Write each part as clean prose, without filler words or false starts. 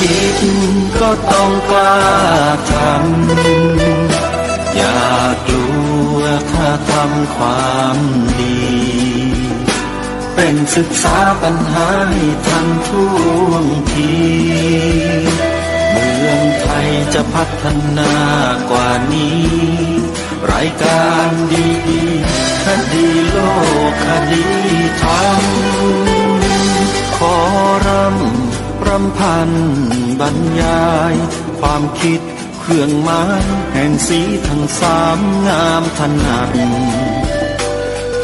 คิดก็ต้องกล้าทำอย่ากลัวถ้าทำความดีเป็นศึกษาปัญหาให้ทันท่วงทีเมืองไทยจะพัฒนากว่านี้รายการดีๆคดีโลกคดีธรรมขอรำพันบรรยายความคิดเครื่องหมายแห่งสีทั้งสามงามถนัด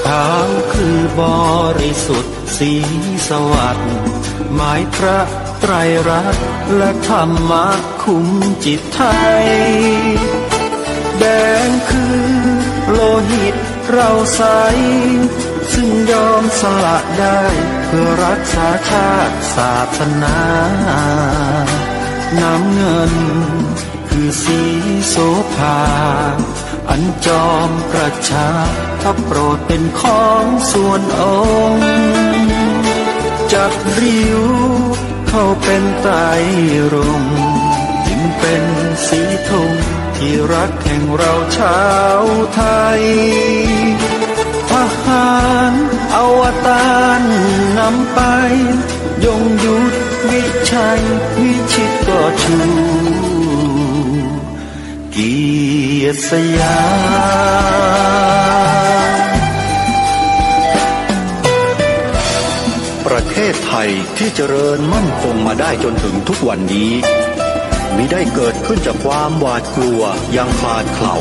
ขาวคือบริสุทธิ์สีสวัสดิ์หมายพระไตรรัตน์และธรรมะคุ้มจิตไทยแดงคือโลหิตเราใสซึ่งยอมสละได้เพื่อรักษาชาติศาสนาน้ำเงินคือสีโสภาอันจอมประชาถ้าโปรดเป็นของส่วนองค์จับริ้วเข้าเป็นไตรรงค์ยิ่งเป็นสีธงที่รักแห่งเราชาวไทยทหารอวตารนำไปยงยุทธวิชัยวิชิตก็ชูเกียรติสยามประเทศไทยที่เจริญมั่นคงมาได้จนถึงทุกวันนี้มิได้เกิดขึ้นจากความหวาดกลัวอย่างคลาดเขลา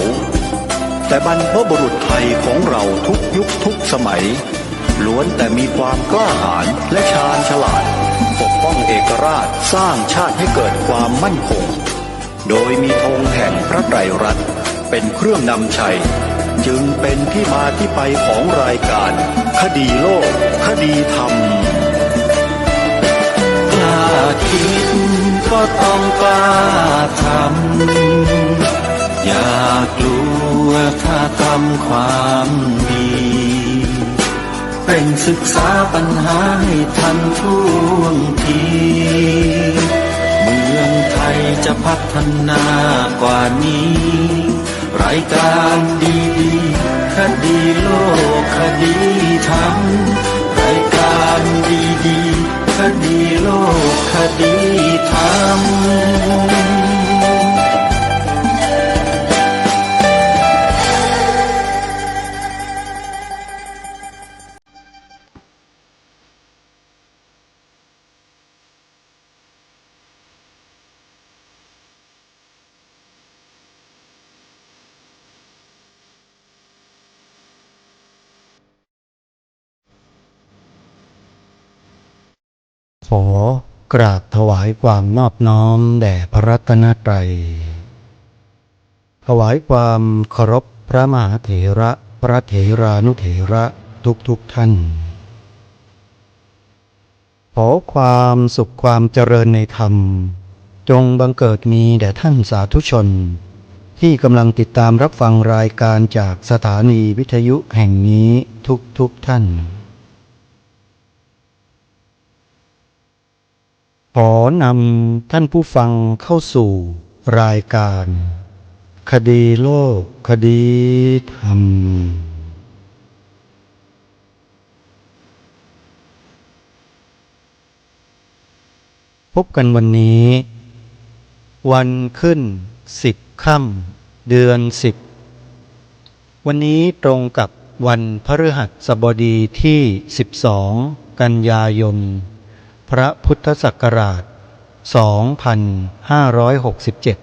แต่บรรพบุรุษไทยของเราทุกยุคทุกสมัยล้วนแต่มีความกล้าหาญและชาญฉลาดปกป้องเอกราชสร้างชาติให้เกิดความมั่นคงโดยมีธงแห่งพระไตรรัตน์เป็นเครื่องนำชัยจึงเป็นที่มาที่ไปของรายการคดีโลกคดีธรรมกล้าคิดก็ต้องกล้าทำอย่ากลัวถ้าทำความดีเป็นศึกษาปัญหาให้ทันท่วงทีเมืองไทยจะพัฒนากว่านี้รายการดีๆคดีโลกคดีธรรมรายการดีๆคดีโลกคดีธรรมขอกราบถวายความนอบน้อมแด่พระรัตนตรัยถวายความเคารพพระมหาเถระพระเถรานุเถระทุกท่านขอความสุขความเจริญในธรรมจงบังเกิดมีแด่ท่านสาธุชนที่กำลังติดตามรับฟังรายการจากสถานีวิทยุแห่งนี้ทุกท่านขอนำท่านผู้ฟังเข้าสู่รายการคดีโลกคดีธรรมพบกันวันนี้วันขึ้น10 ค่ำเดือน 10วันนี้ตรงกับวันพฤหัสบดีที่12 กันยายนพระพุทธศักราช 2567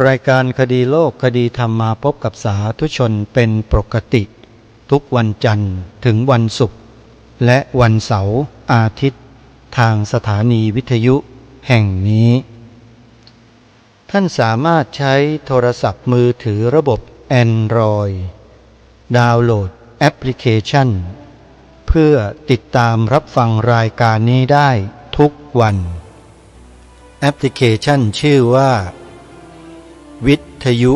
รายการคดีโลกคดีธรรมมาพบกับสาธุชนเป็นปกติทุกวันจันทร์ถึงวันศุกร์และวันเสาร์อาทิตย์ทางสถานีวิทยุแห่งนี้ท่านสามารถใช้โทรศัพท์มือถือระบบ Android ดาวน์โหลดแอปพลิเคชันเพื่อติดตามรับฟังรายการนี้ได้ทุกวันแอปพลิเคชันชื่อว่าวิทยุ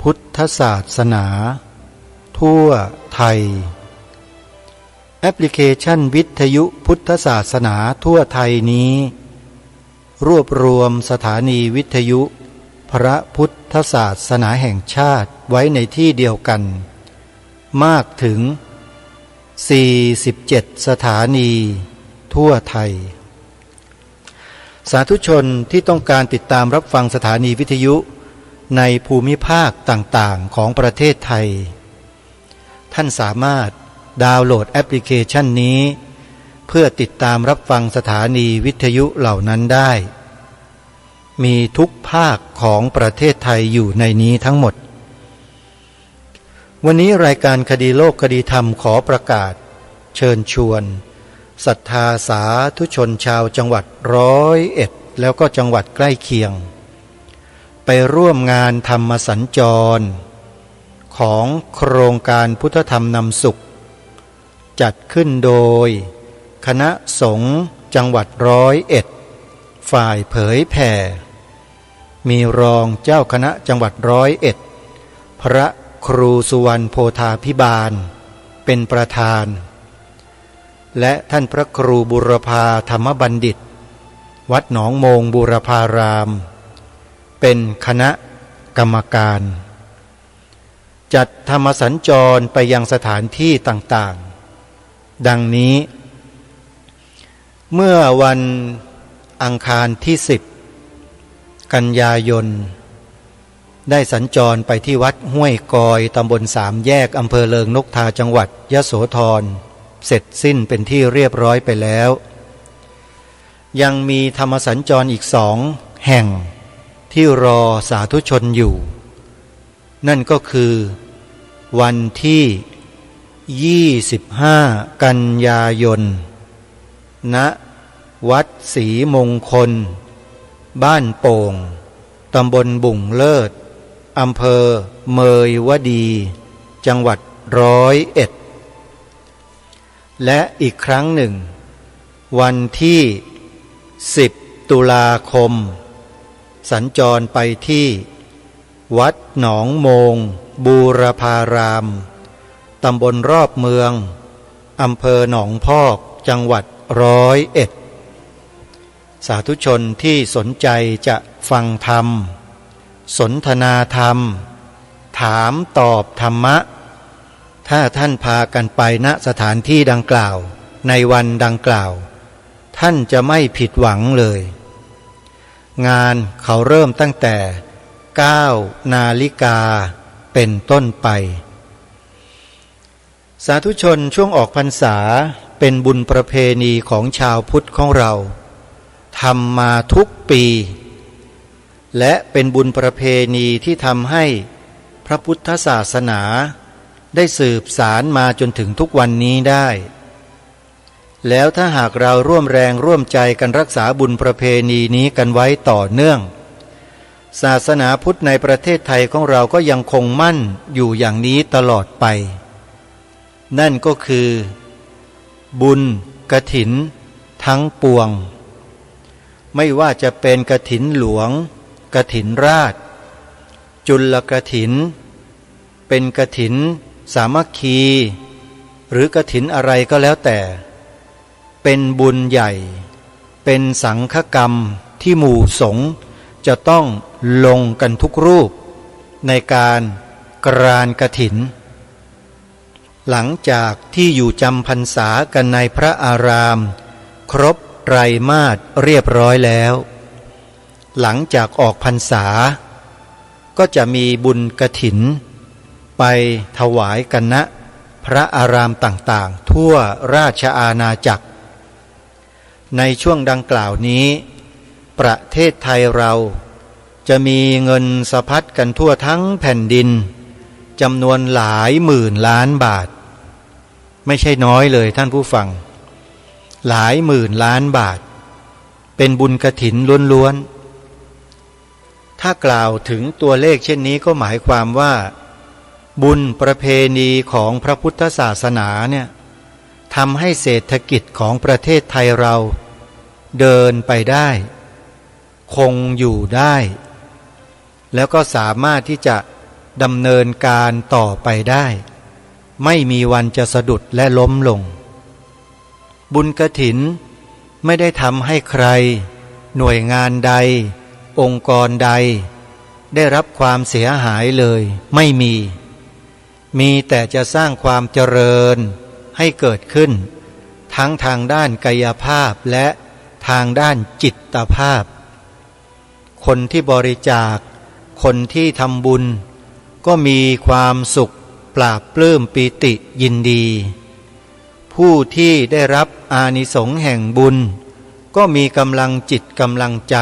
พุทธศาสนาทั่วไทยแอปพลิเคชันวิทยุพุทธศาสนาทั่วไทยนี้ รวบรวมสถานีวิทยุพระพุทธศาสนาแห่งชาติไว้ในที่เดียวกันมากถึง47สถานีทั่วไทยสาธุชนที่ต้องการติดตามรับฟังสถานีวิทยุในภูมิภาคต่างๆของประเทศไทยท่านสามารถดาวน์โหลดแอปพลิเคชันนี้เพื่อติดตามรับฟังสถานีวิทยุเหล่านั้นได้มีทุกภาคของประเทศไทยอยู่ในนี้ทั้งหมดวันนี้รายการคดีโลกคดีธรรมขอประกาศเชิญชวนศรัทธาสาธุชนชาวจังหวัด101แล้วก็จังหวัดใกล้เคียงไปร่วมงานธรรมสัญจรของโครงการพุทธธรรมนำสุขจัดขึ้นโดยคณะสงฆ์จังหวัด101ฝ่ายเผยแผ่มีรองเจ้าคณะจังหวัด101พระครูสุวรรณโพธาภิบาลเป็นประธานและท่านพระครูบุรพาธรรมบัณฑิตวัดหนองโมงบูรพารามเป็นคณะกรรมการจัดธรรมสัญจรไปยังสถานที่ต่างๆดังนี้เมื่อวันอังคารที่10กันยายนได้สัญจรไปที่วัดห้วยกอยตำบลสามแยกอำเภอเลิงนกทาจังหวัดยโสธรเสร็จสิ้นเป็นที่เรียบร้อยไปแล้วยังมีธรรมสัญจรอีก2 แห่งที่รอสาธุชนอยู่นั่นก็คือวันที่25กันยายนณวัดศรีมงคลบ้านโป่งตำบลบุ่งเลิศอำเภอเมยวดีจังหวัด101และอีกครั้งหนึ่งวันที่10ตุลาคมสัญจรไปที่วัดหนองโมงบูรพารามตำบลรอบเมืองอำเภอหนองพอกจังหวัด101สาธุชนที่สนใจจะฟังธรรมสนทนาธรรมถามตอบธรรมะถ้าท่านพากันไปณสถานที่ดังกล่าวในวันดังกล่าวท่านจะไม่ผิดหวังเลยงานเขาเริ่มตั้งแต่9 นาฬิกาเป็นต้นไปสาธุชนช่วงออกพรรษาเป็นบุญประเพณีของชาวพุทธของเราทำมาทุกปีและเป็นบุญประเพณีที่ทำให้พระพุทธศาสนาได้สืบสานมาจนถึงทุกวันนี้ได้แล้วถ้าหากเราร่วมแรงร่วมใจกันรักษาบุญประเพณีนี้กันไว้ต่อเนื่องศาสนาพุทธในประเทศไทยของเราก็ยังคงมั่นอยู่อย่างนี้ตลอดไปนั่นก็คือบุญกฐินทั้งปวงไม่ว่าจะเป็นกฐินหลวงกฐินราชจุลกฐินเป็นกฐินสามัคคีหรือกฐินอะไรก็แล้วแต่เป็นบุญใหญ่เป็นสังฆกรรมที่หมู่สงฆ์จะต้องลงกันทุกรูปในการกรานกฐินหลังจากที่อยู่จำพรรษากันในพระอารามครบไตรมาสเรียบร้อยแล้วหลังจากออกพรรษาก็จะมีบุญกฐินไปถวายกันณพระอารามต่างๆทั่วราชอาณาจักรในช่วงดังกล่าวนี้ประเทศไทยเราจะมีเงินสะพัดกันทั่วทั้งแผ่นดินจำนวนหลายหมื่นล้านบาทไม่ใช่น้อยเลยท่านผู้ฟังหลายหมื่นล้านบาทเป็นบุญกฐินล้วนๆถ้ากล่าวถึงตัวเลขเช่นนี้ก็หมายความว่าบุญประเพณีของพระพุทธศาสนาเนี่ยทำให้เศรษฐกิจของประเทศไทยเราเดินไปได้คงอยู่ได้แล้วก็สามารถที่จะดำเนินการต่อไปได้ไม่มีวันจะสะดุดและล้มลงบุญกฐินไม่ได้ทำให้ใคร หน่วยงานใดองค์กรใดได้รับความเสียหายเลยไม่มีแต่จะสร้างความเจริญให้เกิดขึ้นทั้งทางด้านกายภาพและทางด้านจิตภาพคนที่บริจาคคนที่ทำบุญก็มีความสุขปราบปลื้มปิติยินดีผู้ที่ได้รับอานิสงส์แห่งบุญก็มีกำลังจิตกำลังใจ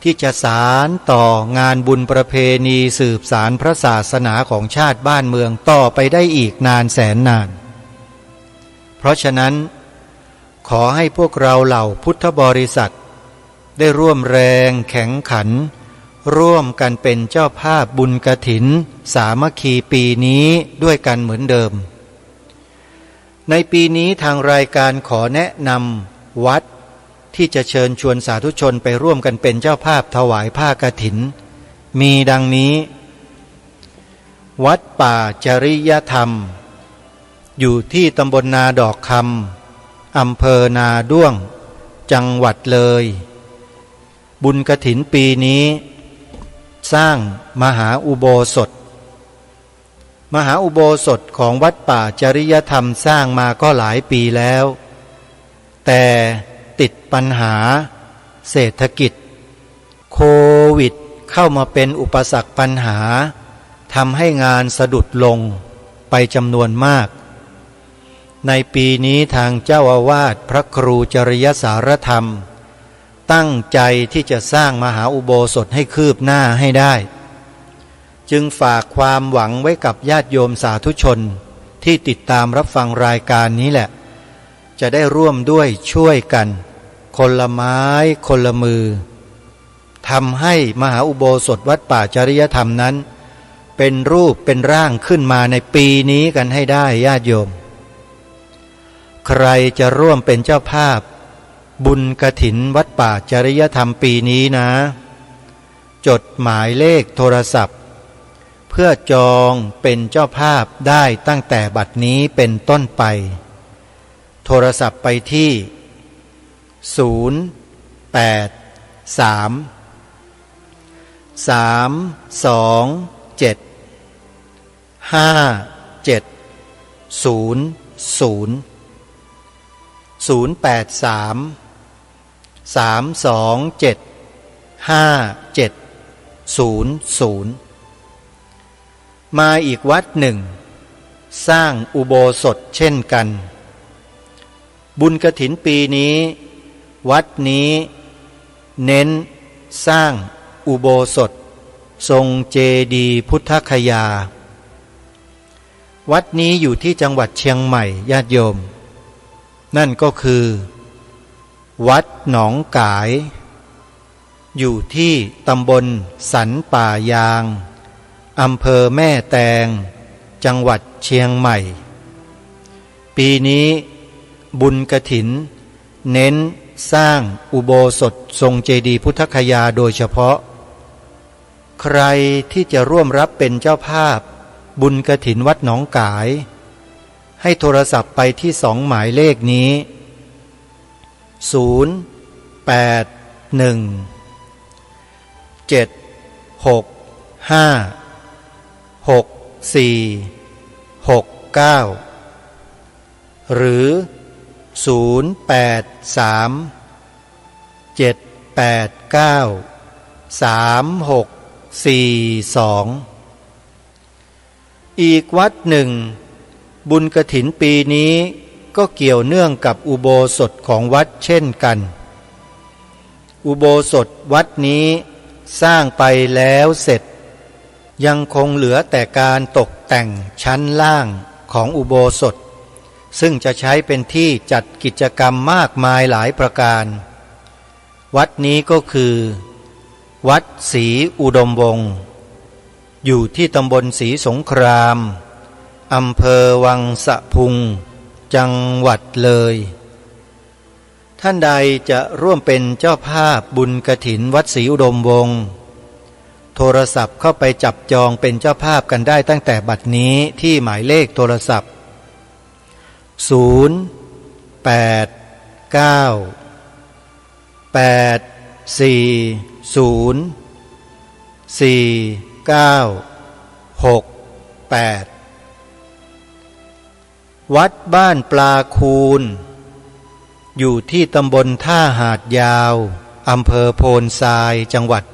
ที่จะสานต่องานบุญประเพณีสืบสารพระศาสนาของชาติบ้านเมืองต่อไปได้อีกนานแสนนานเพราะฉะนั้นขอให้พวกเราเหล่าพุทธบริษัทได้ร่วมแรงแข็งขันร่วมกันเป็นเจ้าภาพบุญกฐินสามัคคีปีนี้ด้วยกันเหมือนเดิมในปีนี้ทางรายการขอแนะนำวัดที่จะเชิญชวนสาธุชนไปร่วมกันเป็นเจ้าภาพถวายผ้ากฐินมีดังนี้วัดป่าจริยธรรมอยู่ที่ตำบลนาดอกคำอำเภอนาด้วงจังหวัดเลยบุญกฐินปีนี้สร้างมหาอุโบสถของวัดป่าจริยธรรมสร้างมาก็หลายปีแล้วแต่ติดปัญหาเศรษฐกิจโควิดเข้ามาเป็นอุปสรรคปัญหาทำให้งานสะดุดลงไปจำนวนมากในปีนี้ทางเจ้าอาวาสพระครูจริยสารธรรมตั้งใจที่จะสร้างมหาอุโบสถให้คืบหน้าให้ได้จึงฝากความหวังไว้กับญาติโยมสาธุชนที่ติดตามรับฟังรายการนี้แหละจะได้ร่วมด้วยช่วยกันคนละไม้คนละมือทำให้มหาอุโบสถวัดป่าจริยธรรมนั้นเป็นรูปเป็นร่างขึ้นมาในปีนี้กันให้ได้ญาติโยมใครจะร่วมเป็นเจ้าภาพบุญกฐินวัดป่าจริยธรรมปีนี้นะจดหมายเลขโทรศัพท์เพื่อจองเป็นเจ้าภาพได้ตั้งแต่บัดนี้เป็นต้นไปโทรศัพท์ไปที่มาอีกวัดหนึ่งสร้างอุโบสถเช่นกันบุญกฐินปีนี้วัดนี้เน้นสร้างอุโบสถทรงเจดีย์พุทธคยาวัดนี้อยู่ที่จังหวัดเชียงใหม่ญาติโยมนั่นก็คือวัดหนองกายอยู่ที่ตำบลสันป่ายางอำเภอแม่แตงจังหวัดเชียงใหม่ปีนี้บุญกฐินเน้นสร้างอุโบสถทรงเจดีย์พุทธคยาโดยเฉพาะใครที่จะร่วมรับเป็นเจ้าภาพบุญกฐินวัดหนองกายให้โทรศัพท์ไปที่2หมายเลขนี้081-765-6469หรือ083-789-3642อีกวัดหนึ่งบุญกฐินปีนี้ก็เกี่ยวเนื่องกับอุโบสถของวัดเช่นกันอุโบสถวัดนี้สร้างไปแล้วเสร็จยังคงเหลือแต่การตกแต่งชั้นล่างของอุโบสถซึ่งจะใช้เป็นที่จัดกิจกรรมมากมายหลายประการวัดนี้ก็คือวัดศรีอุดมวงศ์อยู่ที่ตำบลศรีสงครามอำเภอวังสะพุงจังหวัดเลยท่านใดจะร่วมเป็นเจ้าภาพบุญกฐินวัดศรีอุดมวงศ์โทรศัพท์เข้าไปจับจองเป็นเจ้าภาพกันได้ตั้งแต่บัดนี้ที่หมายเลขโทรศัพท์089 8 วัดบ้านปลาคูนอยู่ที่ตำบลท่าหาดยาวอำเภอโพนทรายจังหวัด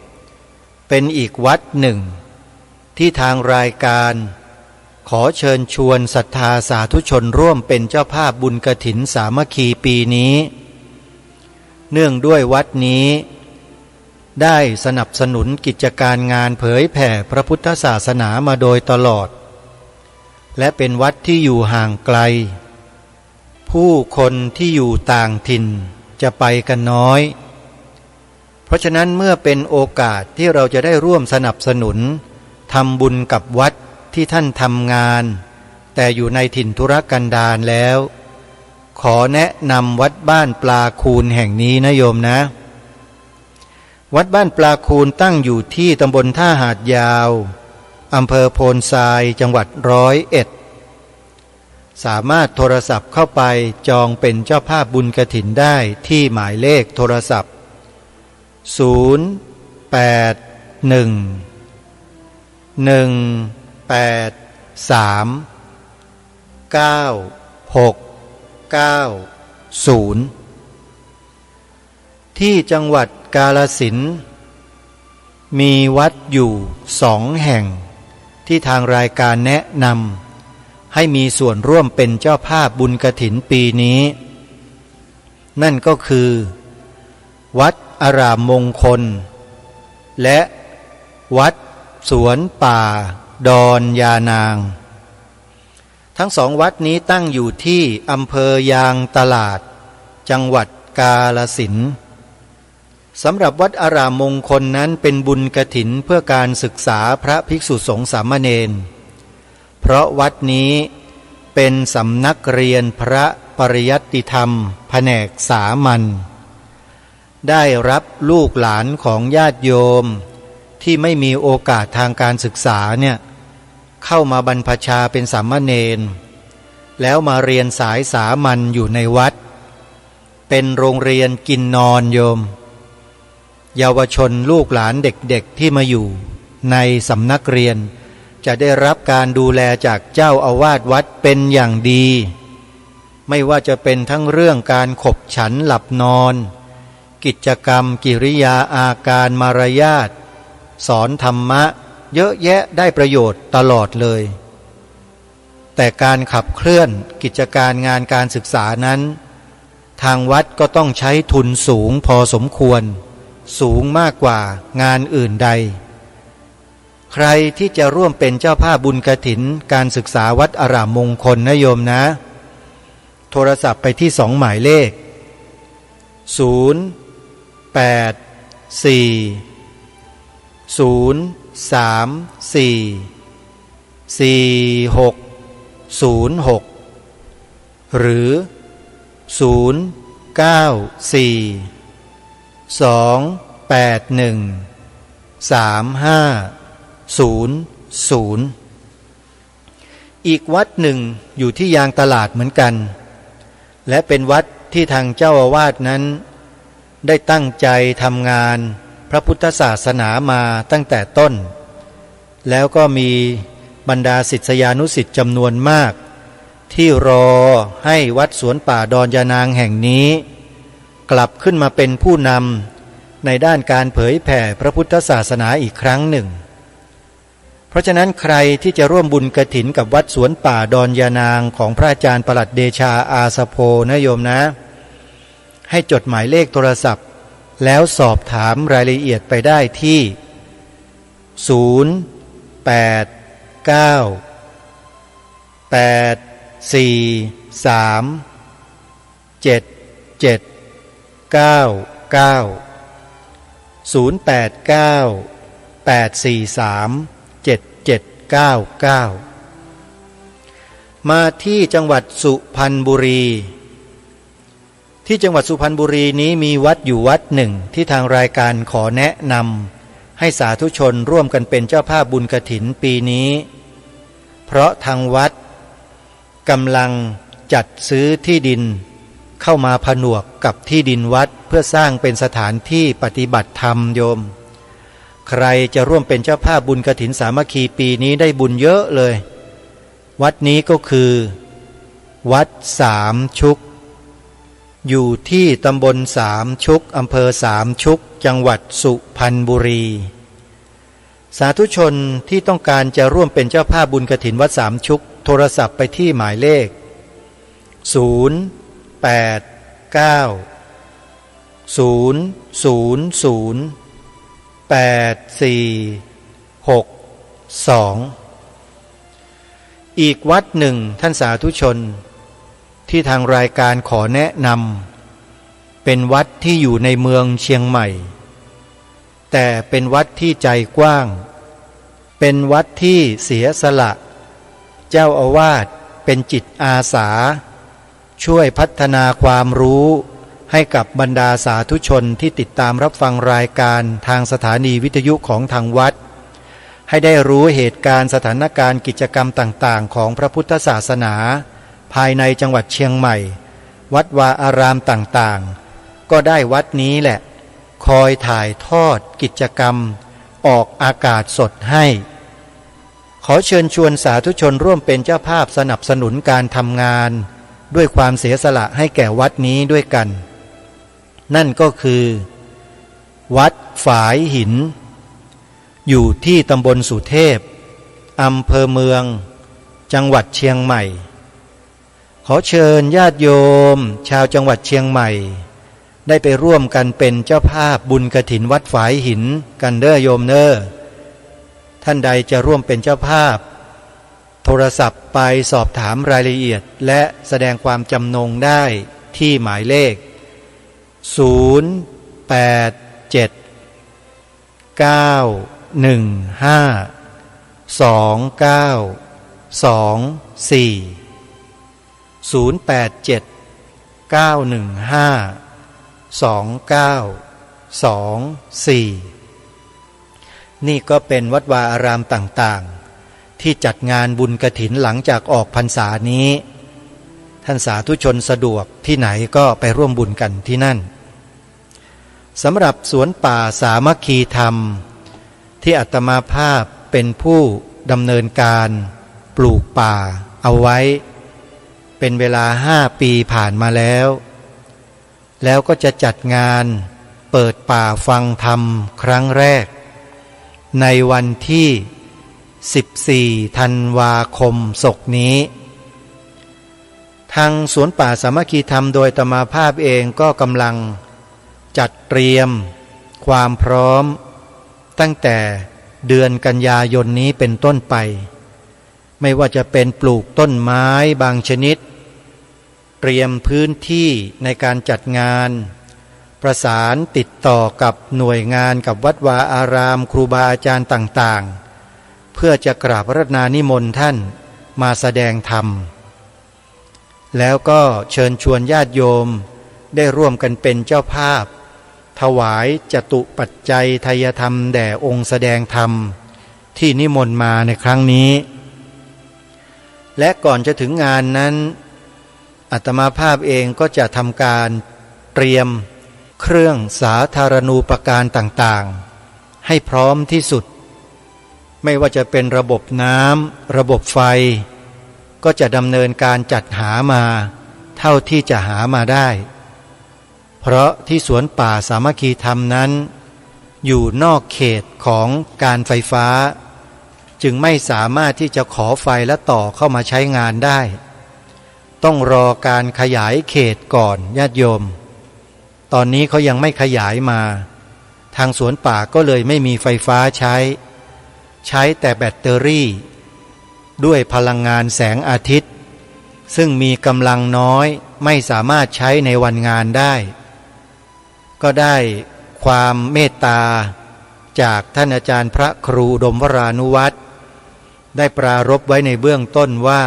101เป็นอีกวัดหนึ่งที่ทางรายการขอเชิญชวนศรัทธาสาธุชนร่วมเป็นเจ้าภาพบุญกฐินสามัคคีปีนี้เนื่องด้วยวัดนี้ได้สนับสนุนกิจการงานเผยแผ่พระพุทธศาสนามาโดยตลอดและเป็นวัดที่อยู่ห่างไกลผู้คนที่อยู่ต่างถิ่นจะไปกันน้อยเพราะฉะนั้นเมื่อเป็นโอกาสที่เราจะได้ร่วมสนับสนุนทำบุญกับวัดที่ท่านทำงานแต่อยู่ในถิ่นธุรกันดารแล้วขอแนะนำวัดบ้านปลาคูนแห่งนี้นะโยมนะวัดบ้านปลาคูนตั้งอยู่ที่ตำบลท่าหาดยาวอำเภอโพนทรายจังหวัด101สามารถโทรศัพท์เข้าไปจองเป็นเจ้าภาพบุญกฐินได้ที่หมายเลขโทรศัพท์081-183-9690ที่จังหวัดกาฬสินธุ์มีวัดอยู่2 แห่งที่ทางรายการแนะนำให้มีส่วนร่วมเป็นเจ้าภาพบุญกฐินปีนี้นั่นก็คือวัดอารามมงคลและวัดสวนป่าดอนยานางทั้ง2 วัดนี้ตั้งอยู่ที่อำเภอยางตลาดจังหวัดกาฬสินธุ์สำหรับวัดอารามมงคลนั้นเป็นบุญกฐินเพื่อการศึกษาพระภิกษุสงฆ์สามเณรเพราะวัดนี้เป็นสำนักเรียนพระปริยัติธรรมแผนกสามัญได้รับลูกหลานของญาติโยมที่ไม่มีโอกาสทางการศึกษาเนี่ยเข้ามาบรรพชาเป็นสามเณรแล้วมาเรียนสายสามัญอยู่ในวัดเป็นโรงเรียนกินนอนโยมเยาวชนลูกหลานเด็กๆที่มาอยู่ในสำนักเรียนจะได้รับการดูแลจากเจ้าอาวาสวัดเป็นอย่างดีไม่ว่าจะเป็นทั้งเรื่องการขบฉันหลับนอนกิจกรรมกิริยาอาการมารยาทสอนธรรมะเยอะแยะได้ประโยชน์ตลอดเลยแต่การขับเคลื่อนกิจการงานการศึกษานั้นทางวัดก็ต้องใช้ทุนสูงพอสมควรสูงมากกว่างานอื่นใดใครที่จะร่วมเป็นเจ้าภาพบุญกฐินการศึกษาวัดอารามมงคลนะโยมนะโทรศัพท์ไปที่2 หมายเลข084-034-4606หรือ094-281-3500อีกวัดหนึ่งอยู่ที่ยางตลาดเหมือนกันและเป็นวัดที่ทางเจ้าอาวาสนั้นได้ตั้งใจทำงานพระพุทธศาสนามาตั้งแต่ต้นแล้วก็มีบรรดาศิษยานุศิษย์จำนวนมากที่รอให้วัดสวนป่าดอนยานางแห่งนี้กลับขึ้นมาเป็นผู้นำในด้านการเผยแผ่พระพุทธศาสนาอีกครั้งหนึ่งเพราะฉะนั้นใครที่จะร่วมบุญกฐินกับวัดสวนป่าดอนยานางของพระอาจารย์ปลัดเดชาอาสโพนะโยมนะให้จดหมายเลขโทรศัพท์แล้วสอบถามรายละเอียดไปได้ที่มาที่จังหวัดสุพรรณบุรีที่จังหวัดสุพรรณบุรีนี้มีวัดอยู่วัดหนึ่งที่ทางรายการขอแนะนำให้สาธุชนร่วมกันเป็นเจ้าภาพบุญกฐินปีนี้เพราะทางวัดกำลังจัดซื้อที่ดิน เข้ามาผนวกกับที่ดินวัดเพื่อสร้างเป็นสถานที่ปฏิบัติธรรมโยมใครจะร่วมเป็นเจ้าภาพบุญกฐินสามัคคีปีนี้ได้บุญเยอะเลยวัดนี้ก็คือวัดสามชุกอยู่ที่ตำบลสามชุกอำเภอสามชุกจังหวัดสุพรรณบุรีสาธุชนที่ต้องการจะร่วมเป็นเจ้าภาพบุญกฐินวัดสามชุกโทรศัพท์ไปที่หมายเลข089008462อีกวัดหนึ่งท่านสาธุชนที่ทางรายการขอแนะนำเป็นวัดที่อยู่ในเมืองเชียงใหม่แต่เป็นวัดที่ใจกว้างเป็นวัดที่เสียสละเจ้าอาวาสเป็นจิตอาสาช่วยพัฒนาความรู้ให้กับบรรดาสาธุชนที่ติดตามรับฟังรายการทางสถานีวิทยุของทางวัดให้ได้รู้เหตุการณ์สถานการณ์กิจกรรมต่างๆของพระพุทธศาสนาภายในจังหวัดเชียงใหม่วัดวาอารามต่างๆก็ได้วัดนี้แหละคอยถ่ายทอดกิจกรรมออกอากาศสดให้ขอเชิญชวนสาธุชนร่วมเป็นเจ้าภาพสนับสนุนการทำงานด้วยความเสียสละให้แก่วัดนี้ด้วยกันนั่นก็คือวัดฝายหินอยู่ที่ตำบลสุเทพอำเภอเมืองจังหวัดเชียงใหม่ขอเชิญญาติโยมชาวจังหวัดเชียงใหม่ได้ไปร่วมกันเป็นเจ้าภาพบุญกฐินวัดฝายหินกันเด้อโยมเน้อท่านใดจะร่วมเป็นเจ้าภาพโทรศัพท์ไปสอบถามรายละเอียดและแสดงความจำนงได้ที่หมายเลขนี่ก็เป็นวัดวาอารามต่างๆที่จัดงานบุญกฐินหลังจากออกพรรษานี้ท่านสาธุชนสะดวกที่ไหนก็ไปร่วมบุญกันที่นั่นสำหรับสวนป่าสามัคคีธรรมที่อาตมาภาพเป็นผู้ดำเนินการปลูกป่าเอาไว้เป็นเวลา5 ปีผ่านมาแล้วก็จะจัดงานเปิดป่าฟังธรรมครั้งแรกในวันที่14 ธันวาคมศกนี้ทางสวนป่าสามัคคีธรรมโดยอาตมาภาพเองก็กำลังจัดเตรียมความพร้อมตั้งแต่เดือนกันยายนนี้เป็นต้นไปไม่ว่าจะเป็นปลูกต้นไม้บางชนิดเตรียมพื้นที่ในการจัดงานประสานติดต่อกับหน่วยงานกับวัดวาอารามครูบาอาจารย์ต่างๆเพื่อจะกราบพระราชนิมนต์ท่านมาแสดงธรรมแล้วก็เชิญชวนญาติโยมได้ร่วมกันเป็นเจ้าภาพถวายจตุปัจจัยทายธรรมแด่องค์แสดงธรรมที่นิมนต์มาในครั้งนี้และก่อนจะถึงงานนั้นอาตมาภาพเองก็จะทำการเตรียมเครื่องสาธารณูปการต่างๆให้พร้อมที่สุดไม่ว่าจะเป็นระบบน้ำระบบไฟก็จะดำเนินการจัดหามาเท่าที่จะหามาได้เพราะที่สวนป่าสามัคคีธรรมนั้นอยู่นอกเขตของการไฟฟ้าจึงไม่สามารถที่จะขอไฟและต่อเข้ามาใช้งานได้ต้องรอการขยายเขตก่อนญาติโยมตอนนี้เขายังไม่ขยายมาทางสวนป่าก็เลยไม่มีไฟฟ้าใช้แต่แบตเตอรี่ด้วยพลังงานแสงอาทิตย์ซึ่งมีกำลังน้อยไม่สามารถใช้ในวันงานได้ก็ได้ความเมตตาจากท่านอาจารย์พระครูอุดมวรานุวัตรได้ปรารภไว้ในเบื้องต้นว่า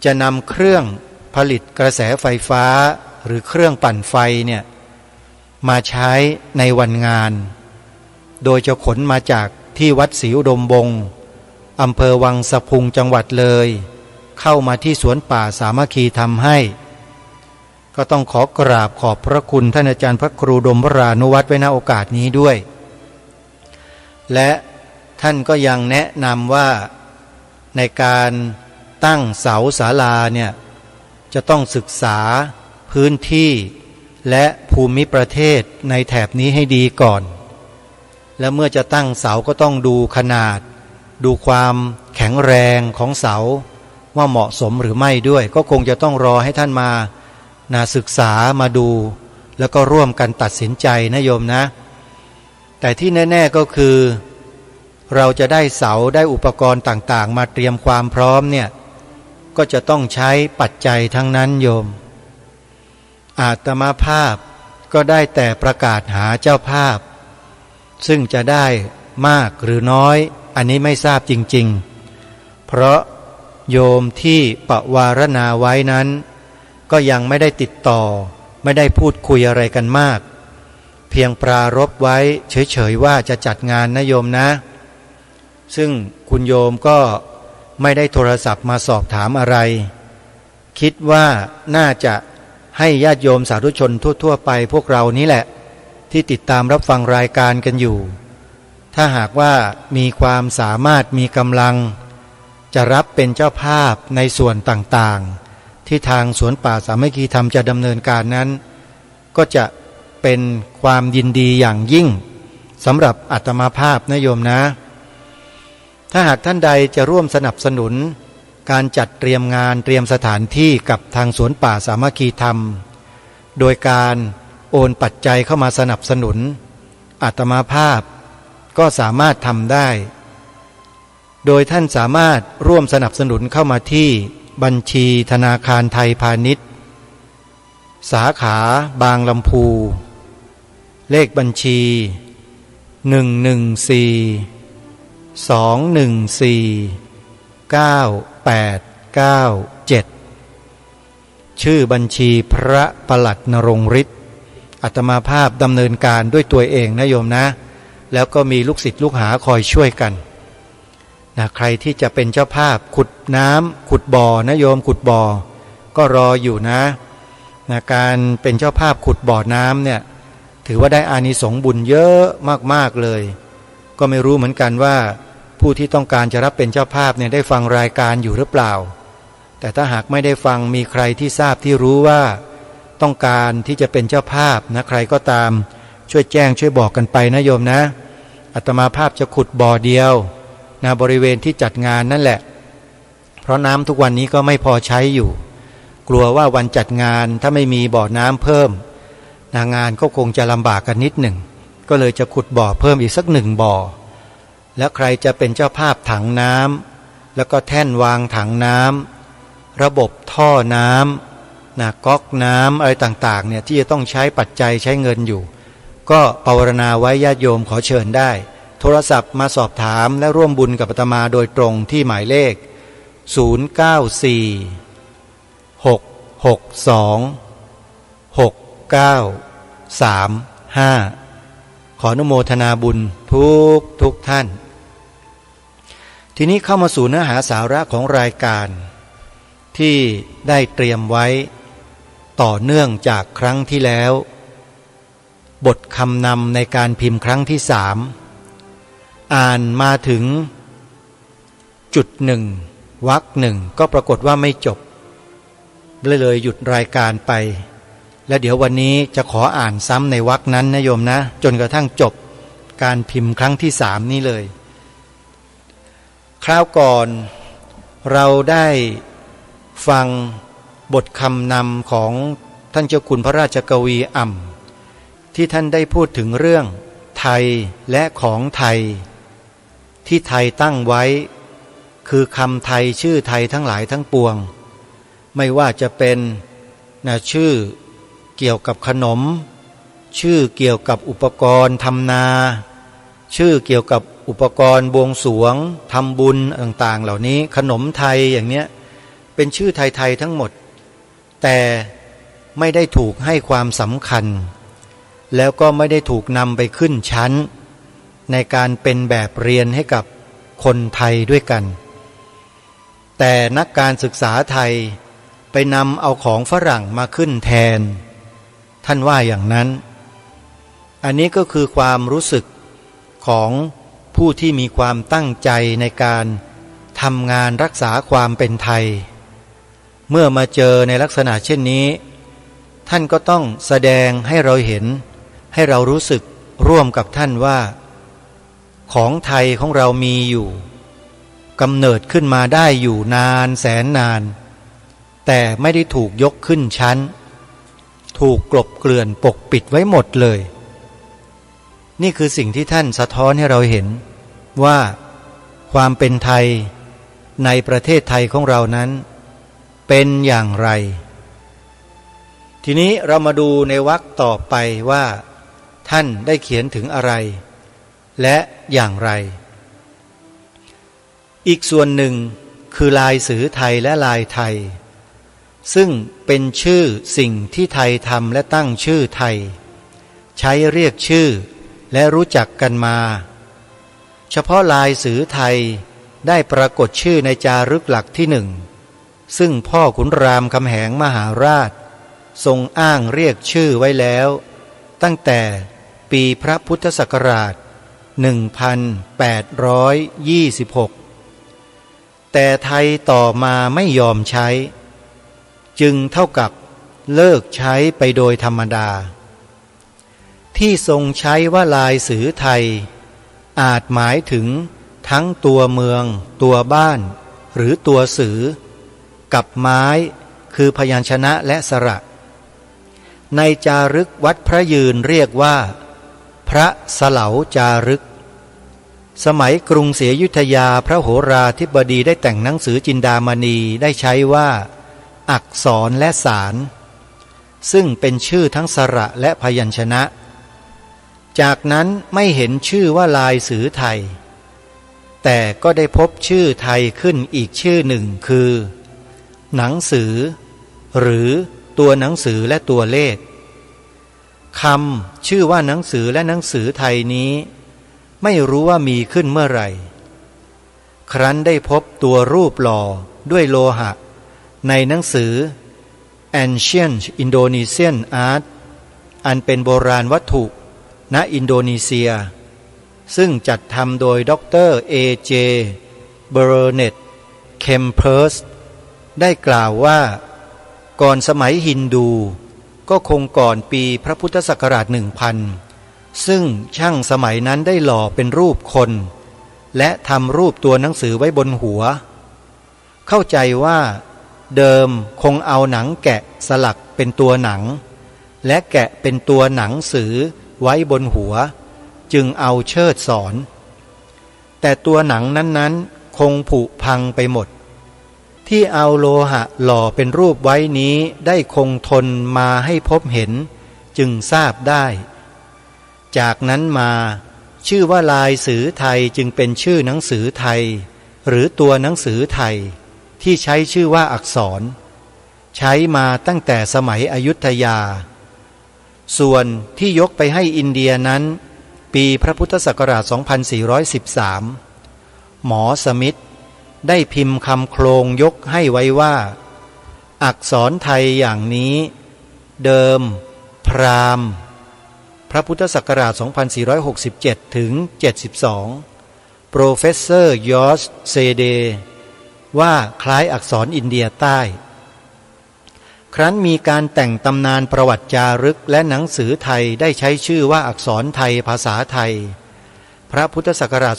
จะนำเครื่องผลิตกระแสไฟฟ้าหรือเครื่องปั่นไฟเนี่ยมาใช้ในวันงานโดยจะขนมาจากที่วัดศรีอุดมบงศ์อำเภอวังสะพุงจังหวัดเลยเข้ามาที่สวนป่าสามัคคีธรรมให้ ก็ต้องขอกราบขอบพระคุณท่านอาจารย์พระครูดมวรานุวัฒน์ไว้ณโอกาสนี้ด้วย และท่านก็ยังแนะนำว่าในการตั้งเสาศาลาเนี่ยจะต้องศึกษาพื้นที่และภูมิประเทศในแถบนี้ให้ดีก่อนและเมื่อจะตั้งเสาก็ต้องดูขนาดดูความแข็งแรงของเสาว่าเหมาะสมหรือไม่ด้วยก็คงจะต้องรอให้ท่านมาศึกษามาดูแล้วก็ร่วมกันตัดสินใจนะโยมนะแต่ที่แน่ๆก็คือเราจะได้เสาได้อุปกรณ์ต่างๆมาเตรียมความพร้อมเนี่ยก็จะต้องใช้ปัจจัยทั้งนั้นโยมอาตมาภาพก็ได้แต่ประกาศหาเจ้าภาพซึ่งจะได้มากหรือน้อยอันนี้ไม่ทราบจริงๆเพราะโยมที่ปวารณาไว้นั้นก็ยังไม่ได้ติดต่อไม่ได้พูดคุยอะไรกันมากเพียงปรารภไว้เฉยๆว่าจะจัดงานนะโยมนะซึ่งคุณโยมก็ไม่ได้โทรศัพท์มาสอบถามอะไรคิดว่าน่าจะให้ญาติโยมสาธุชนทั่วๆไปพวกเรานี้แหละที่ติดตามรับฟังรายการกันอยู่ถ้าหากว่ามีความสามารถมีกำลังจะรับเป็นเจ้าภาพในส่วนต่างๆที่ทางสวนป่าสามัคคีธรรมจะดำเนินการนั้นก็จะเป็นความยินดีอย่างยิ่งสำหรับอาตมาภาพนะโยมนะถ้าหากท่านใดจะร่วมสนับสนุนการจัดเตรียมงานเตรียมสถานที่กับทางสวนป่าสามัคคีธรรมโดยการโอนปัจจัยเข้ามาสนับสนุนอาตมาภาพก็สามารถทำได้โดยท่านสามารถร่วมสนับสนุนเข้ามาที่บัญชีธนาคารไทยพาณิชย์สาขาบางลำพูเลขบัญชี114-214-9897ชื่อบัญชีพระประหลัดนรงฤทธิ์อาตมาภาพดำเนินการด้วยตัวเองนะโยมนะแล้วก็มีลูกศิษย์ลูกหาคอยช่วยกันใครที่จะเป็นเจ้าภาพขุดน้ำขุดบ่อนะโยมขุดบ่อก็รออยู่นะการเป็นเจ้าภาพขุดบ่อน้ำเนี่ยถือว่าได้อานิสงส์บุญเยอะมากๆเลยก็ไม่รู้เหมือนกันว่าผู้ที่ต้องการจะรับเป็นเจ้าภาพเนี่ยได้ฟังรายการอยู่หรือเปล่าแต่ถ้าหากไม่ได้ฟังมีใครที่ทราบที่รู้ว่าต้องการที่จะเป็นเจ้าภาพนะใครก็ตามช่วยแจ้งช่วยบอกกันไปนะโยมนะอาตมาภาพจะขุดบ่อเดียวบริเวณที่จัดงานนั่นแหละเพราะน้ำทุกวันนี้ก็ไม่พอใช้อยู่กลัวว่าวันจัดงานถ้าไม่มีบ่อน้ำเพิ่มงานก็คงจะลำบากกันนิดหนึ่งก็เลยจะขุดบ่อเพิ่มอีกสัก1 บ่อแล้วใครจะเป็นเจ้าภาพถังน้ำแล้วก็แท่นวางถังน้ำระบบท่อน้ำก๊อกน้ำอะไรต่างๆเนี่ยที่จะต้องใช้ปัจจัยใช้เงินอยู่ก็ภาวนาไว้ญาติโยมขอเชิญได้โทรศัพท์มาสอบถามและร่วมบุญกับอาตมาโดยตรงที่หมายเลข094-662-6935ขออนุโมทนาบุญทุกท่านทีนี้เข้ามาสู่เนื้อหาสาระของรายการที่ได้เตรียมไว้ต่อเนื่องจากครั้งที่แล้วบทคำนำในการพิมพ์ครั้งที่3อ่านมาถึงจุด1วรรค1ก็ปรากฏว่าไม่จบเลยหยุดรายการไปและเดี๋ยววันนี้จะขออ่านซ้ำในวรรคนั้นนะโยมนะจนกระทั่งจบการพิมพ์ครั้งที่3นี้เลยคราวก่อนเราได้ฟังบทคำนำของท่านเจ้าคุณพระราชกวีอ่ำที่ท่านได้พูดถึงเรื่องไทยและของไทยที่ไทยตั้งไว้คือคำไทยชื่อไทยทั้งหลายทั้งปวงไม่ว่าจะเป็นชื่อเกี่ยวกับขนมชื่อเกี่ยวกับอุปกรณ์ทำนาชื่อเกี่ยวกับอุปกรณ์บวงสรวงทำบุญต่างๆเหล่านี้ขนมไทยอย่างเนี้ยเป็นชื่อไทยๆทั้งหมดแต่ไม่ได้ถูกให้ความสำคัญแล้วก็ไม่ได้ถูกนำไปขึ้นชั้นในการเป็นแบบเรียนให้กับคนไทยด้วยกันแต่นักการศึกษาไทย ไปนำเอาของฝรั่งมาขึ้นแทนท่านว่าอย่างนั้นอันนี้ก็คือความรู้สึกของผู้ที่มีความตั้งใจในการทำงานรักษาความเป็นไทยเมื่อมาเจอในลักษณะเช่นนี้ท่านก็ต้องแสดงให้เราเห็นให้เรารู้สึกร่วมกับท่านว่าของไทยของเรามีอยู่กำเนิดขึ้นมาได้อยู่นานแสนนานแต่ไม่ได้ถูกยกขึ้นชั้นถูกกลบเกลื่อนปกปิดไว้หมดเลยนี่คือสิ่งที่ท่านสะท้อนให้เราเห็นว่าความเป็นไทยในประเทศไทยของเรานั้นเป็นอย่างไรทีนี้เรามาดูในวรรคต่อไปว่าท่านได้เขียนถึงอะไรและอย่างไรอีกส่วนหนึ่งคือลายสื่อไทยและลายไทยซึ่งเป็นชื่อสิ่งที่ไทยทำและตั้งชื่อไทยใช้เรียกชื่อและรู้จักกันมาเฉพาะลายสื่อไทยได้ปรากฏชื่อในจารึกหลักที่หนึ่งซึ่งพ่อขุนรามคำแหงมหาราชทรงอ้างเรียกชื่อไว้แล้วตั้งแต่ปีพระพุทธศักราช 1826 แต่ไทยต่อมาไม่ยอมใช้จึงเท่ากับเลิกใช้ไปโดยธรรมดาที่ทรงใช้ว่าลายสื่อไทยอาจหมายถึงทั้งตัวเมืองตัวบ้านหรือตัวสื่อกับไม้คือพยัญชนะและสระในจารึกวัดพระยืนเรียกว่าพระสเหลาจารึกสมัยกรุงศรีอยุธยาพระโหราธิบดีได้แต่งหนังสือจินดามณีได้ใช้ว่าอักษรและสารซึ่งเป็นชื่อทั้งสระและพยัญชนะจากนั้นไม่เห็นชื่อว่าลายสื่อไทยแต่ก็ได้พบชื่อไทยขึ้นอีกชื่อหนึ่งคือหนังสือหรือตัวหนังสือและตัวเลขคำชื่อว่าหนังสือและหนังสือไทยนี้ไม่รู้ว่ามีขึ้นเมื่อไหร่ครั้นได้พบตัวรูปหล่อด้วยโลหะในหนังสือ Ancient Indonesian Art อันเป็นโบราณวัตถุณอินโดนีเซียซึ่งจัดทำโดยดร. A.J. Burnett Kempers ได้กล่าวว่าก่อนสมัยฮินดูก็คงก่อนปีพระพุทธศักราช 1000 ซึ่งช่างสมัยนั้นได้หล่อเป็นรูปคนและทำรูปตัวหนังสือไว้บนหัวเข้าใจว่าเดิมคงเอาหนังแกะสลักเป็นตัวหนังและแกะเป็นตัวหนังสือไว้บนหัวจึงเอาเชิดสอนแต่ตัวหนังนั้นๆคงผุพังไปหมดที่เอาโลหะหล่อเป็นรูปไว้นี้ได้คงทนมาให้พบเห็นจึงทราบได้จากนั้นมาชื่อว่าลายสื่อไทยจึงเป็นชื่อหนังสือไทยหรือตัวหนังสือไทยที่ใช้ชื่อว่าอักษรใช้มาตั้งแต่สมัยอยุธยาส่วนที่ยกไปให้อินเดียนั้นปีพระพุทธศักราช 2413 หมอสมิธได้พิมพ์คำโครงยกให้ไว้ว่าอักษรไทยอย่างนี้เดิมพราหมณ์พระพุทธศักราช 2467 ถึง 72 โปรเฟสเซอร์ยอร์ชเซเดว่าคล้ายอักษรอินเดียใต้ครั้นมีการแต่งตำนานประวัติจารึกและหนังสือไทยได้ใช้ชื่อว่าอักษรไทยภาษาไทยพระพุทธศักราช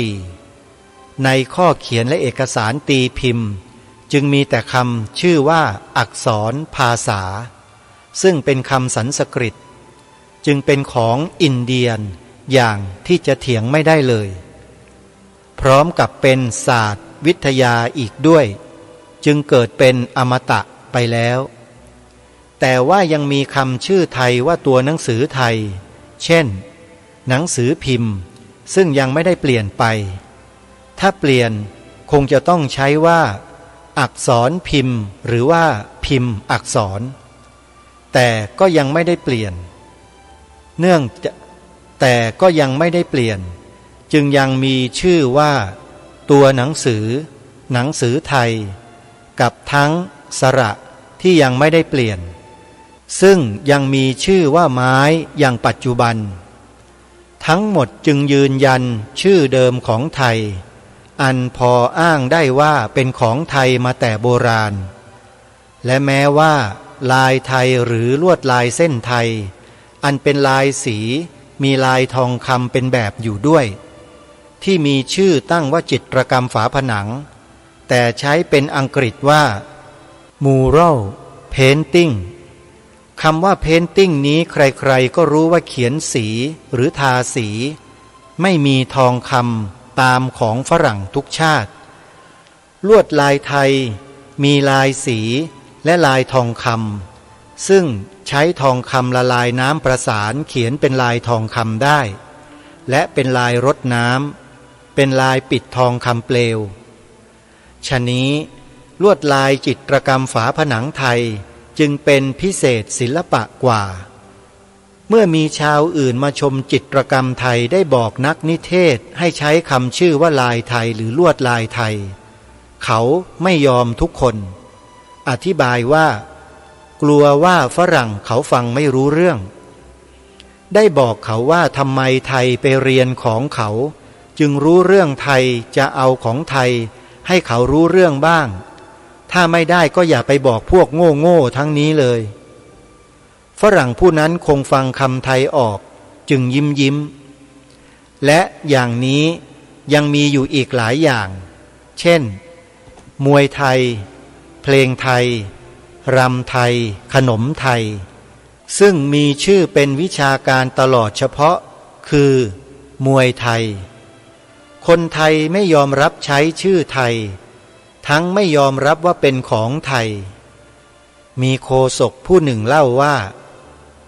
2504 ในข้อเขียนและเอกสารตีพิมพ์จึงมีแต่คำชื่อว่าอักษรภาษาซึ่งเป็นคำสันสกฤตจึงเป็นของอินเดียนอย่างที่จะเถียงไม่ได้เลยพร้อมกับเป็นศาสตร์วิทยาอีกด้วยจึงเกิดเป็นอมตะไปแล้วแต่ว่ายังมีคำชื่อไทยว่าตัวหนังสือไทยเช่นหนังสือพิมพ์ซึ่งยังไม่ได้เปลี่ยนไปถ้าเปลี่ยนคงจะต้องใช้ว่าอักษรพิมพ์หรือว่าพิมพ์อักษรแต่ก็ยังไม่ได้เปลี่ยนจึงยังมีชื่อว่าตัวหนังสือไทยกับทั้ง สระที่ยังไม่ได้เปลี่ยนซึ่งยังมีชื่อว่าไม้อย่างปัจจุบันทั้งหมดจึงยืนยันชื่อเดิมของไทยอันพออ้างได้ว่าเป็นของไทยมาแต่โบราณและแม้ว่าลายไทยหรือลวดลายเส้นไทยอันเป็นลายสีมีลายทองคำเป็นแบบอยู่ด้วยที่มีชื่อตั้งว่าจิตรกรรมฝาผนังแต่ใช้เป็นอังกฤษว่า mural painting คำว่า painting นี้ใครๆก็รู้ว่าเขียนสีหรือทาสีไม่มีทองคำตามของฝรั่งทุกชาติลวดลายไทยมีลายสีและลายทองคำซึ่งใช้ทองคำละลายน้ำประสานเขียนเป็นลายทองคำได้และเป็นลายรดน้ำเป็นลายปิดทองคำเปลวฉะนี้ลวดลายจิตรกรรมฝาผนังไทยจึงเป็นพิเศษศิลปะกว่าเมื่อมีชาวอื่นมาชมจิตรกรรมไทยได้บอกนักนิเทศให้ใช้คำชื่อว่าลายไทยหรือลวดลายไทยเขาไม่ยอมทุกคนอธิบายว่ากลัวว่าฝรั่งเขาฟังไม่รู้เรื่องได้บอกเขาว่าทำไมไทยไปเรียนของเขาจึงรู้เรื่องไทยจะเอาของไทยให้เขารู้เรื่องบ้างถ้าไม่ได้ก็อย่าไปบอกพวกโง่ๆทั้งนี้เลยฝรั่งผู้นั้นคงฟังคำไทยออกจึงยิ้มและอย่างนี้ยังมีอยู่อีกหลายอย่างเช่นมวยไทยเพลงไทยรำไทยขนมไทยซึ่งมีชื่อเป็นวิชาการตลอดเฉพาะคือมวยไทยคนไทยไม่ยอมรับใช้ชื่อไทยทั้งไม่ยอมรับว่าเป็นของไทยมีโฆษกผู้หนึ่งเล่าว่า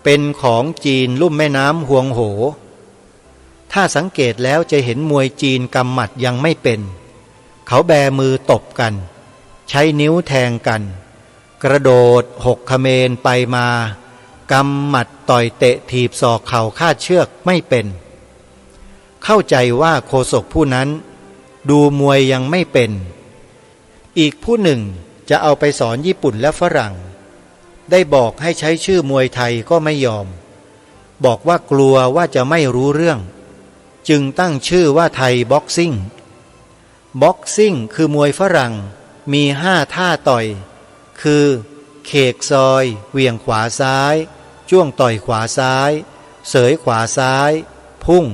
เป็นของจีนลุ่มแม่น้ำฮวงโหถ้าสังเกตแล้วจะเห็นมวยจีนกำหมัดยังไม่เป็นเขาแบมือตบกันใช้นิ้วแทงกันกระโดดหกเขมรไปมากำหมัดต่อยเตะถีบศอกเข่าคาดเชือกไม่เป็นเข้าใจว่าโฆษกผู้นั้นดูมวยยังไม่เป็นอีกผู้หนึ่งจะเอาไปสอนญี่ปุ่นและฝรั่งได้บอกให้ใช้ชื่อมวยไทยก็ไม่ยอมบอกว่ากลัวว่าจะไม่รู้เรื่องจึงตั้งชื่อว่าไทยบ็อกซิ่งบ็อกซิ่งคือมวยฝรั่งมี5ท่าต่อยคือเขกซอยเหวี่ยงขวาซ้ายจ้วงต่อยขวาซ้ายเสยขวาซ้ายพุ่ง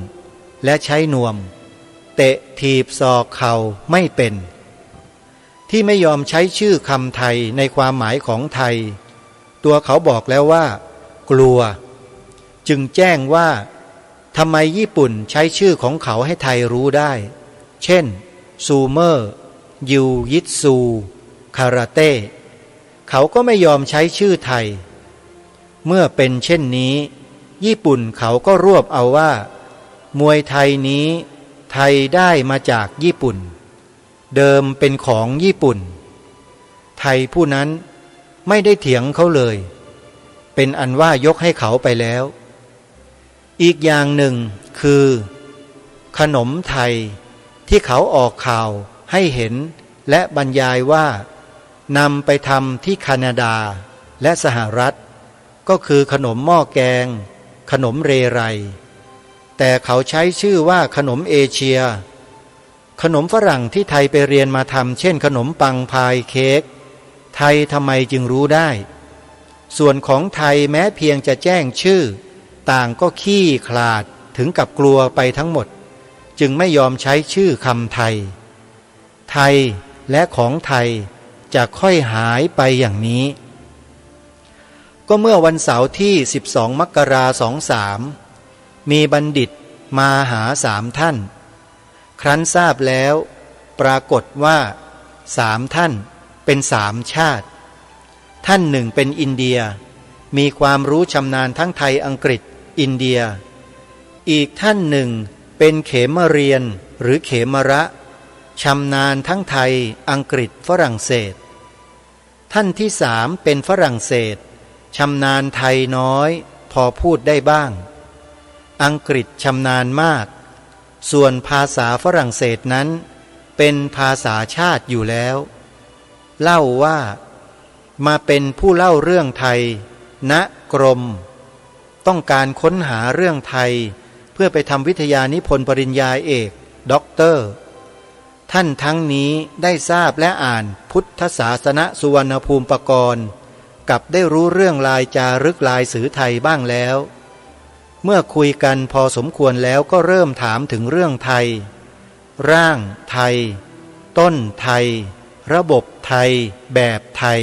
และใช้นวมเตะถีบศอกเข่าไม่เป็นที่ไม่ยอมใช้ชื่อคำไทยในความหมายของไทยตัวเขาบอกแล้วว่ากลัวจึงแจ้งว่าทำไมญี่ปุ่นใช้ชื่อของเขาให้ไทยรู้ได้เช่นซูเมอร์ยูยิตซูคาราเต้เขาก็ไม่ยอมใช้ชื่อไทยเมื่อเป็นเช่นนี้ญี่ปุ่นเขาก็รวบเอาว่ามวยไทยนี้ไทยได้มาจากญี่ปุ่นเดิมเป็นของญี่ปุ่นไทยผู้นั้นไม่ได้เถียงเขาเลยเป็นอันว่ายกให้เขาไปแล้วอีกอย่างหนึ่งคือขนมไทยที่เขาออกข่าวให้เห็นและบรรยายว่านำไปทำที่แคนาดาและสหรัฐก็คือขนมหม้อแกงขนมเรไรแต่เขาใช้ชื่อว่าขนมเอเชียขนมฝรั่งที่ไทยไปเรียนมาทำเช่นขนมปังพายเค้กไทยทำไมจึงรู้ได้ส่วนของไทยแม้เพียงจะแจ้งชื่อต่างก็ขี้ขลาดถึงกับกลัวไปทั้งหมดจึงไม่ยอมใช้ชื่อคำไทยไทยและของไทยจะค่อยหายไปอย่างนี้ก็เมื่อวันเสาร์ที่12 มกราคม 23มีบัณฑิตมาหา3 ท่านครั้นทราบแล้วปรากฏว่า3 ท่านเป็น3 ชาติท่านหนึ่งเป็นอินเดียมีความรู้ชำนาญทั้งไทยอังกฤษอินเดียอีกท่านหนึ่งเป็นเขมเรียนหรือเขมระชำนาญทั้งไทยอังกฤษฝรั่งเศสท่านที่3เป็นฝรั่งเศสชำนาญไทยน้อยพอพูดได้บ้างอังกฤษชำนาญมากส่วนภาษาฝรั่งเศสนั้นเป็นภาษาชาติอยู่แล้วเล่าว่า มาเป็นผู้เล่าเรื่องไทยณกรมต้องการค้นหาเรื่องไทยเพื่อไปทำวิทยานิพนธ์ปริญญาเอกด็อกเตอร์ท่านทั้งนี้ได้ทราบและอ่านพุทธศาสนสุวรรณภูมิปกรณ์กับได้รู้เรื่องลายจารึกลายสื่อไทยบ้างแล้วเมื่อคุยกันพอสมควรแล้วก็เริ่มถามถึงเรื่องไทยร่างไทยต้นไทยระบบไทยแบบไทย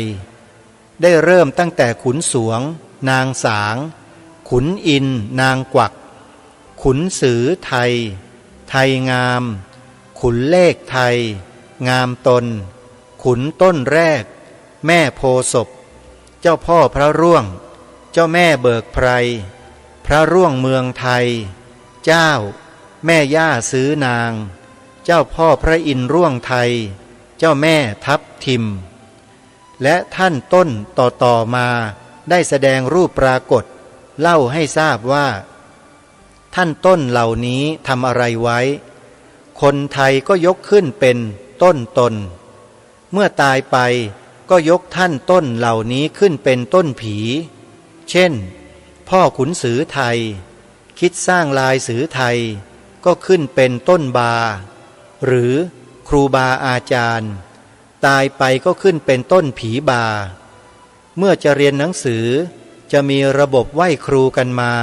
ได้เริ่มตั้งแต่ขุนสวงนางสางขุนอินนางกวักขุนสือไทยไทยงามขุนเลขไทยงามตนขุนต้นแรกแม่โพศพเจ้าพ่อพระร่วงเจ้าแม่เบิกไพรพระร่วงเมืองไทยเจ้าแม่ย่าซื้อนางเจ้าพ่อพระอินทร์ร่วงไทยเจ้าแม่ทับทิมและท่านต้นต่อมาได้แสดงรูปปรากฏเล่าให้ทราบว่าท่านต้นเหล่านี้ทำอะไรไว้คนไทยก็ยกขึ้นเป็นต้นตนเมื่อตายไปก็ยกท่านต้นเหล่านี้ขึ้นเป็นต้นผีเช่นพ่อขุนสือไทยคิดสร้างลายสือไทยก็ขึ้นเป็นต้นบาหรือครูบาอาจารย์ตายไปก็ขึ้นเป็นต้นผีบาเมื่อจะเรียนหนังสือจะมีระบบไหว้ครูกันมา